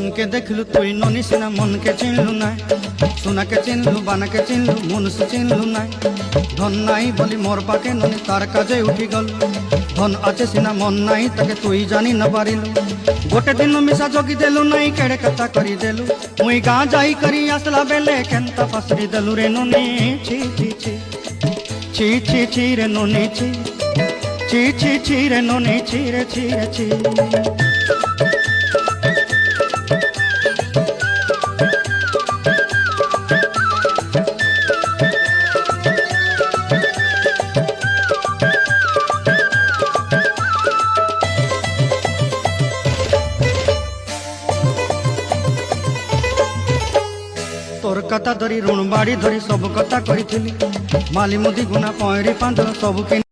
জনকে দেখলু তুই ননি সিনা মনকে চিনলু নাই, সোনাকে চিনলু বানাকে চিনলু মনুষ্য চিনলু নাই। ধন নাই বলি মোর পাকে ননি তার কাজে উঠি গল, ধন আছে সিনা মন নাই তাকে তুই জানি না পারিলু। গোটে দিন মিশা জগি দেলু নাই কেড়ে কথা করি দেলু, মুই গাঁ যাই করি আসলা বেলে কেনতা পাসরি দেলু রে ননি। ছি ছি ছি ছি ছি ছি রে ননি ছি ছি ছি ছি রে ননি ছি রে ছি রে ছি। তোর কথা ধরি ঋণ বাড়ি ধরি সব কথা কইছিলি, মালি মুদি গুনা পয়রি পাঁদর সবু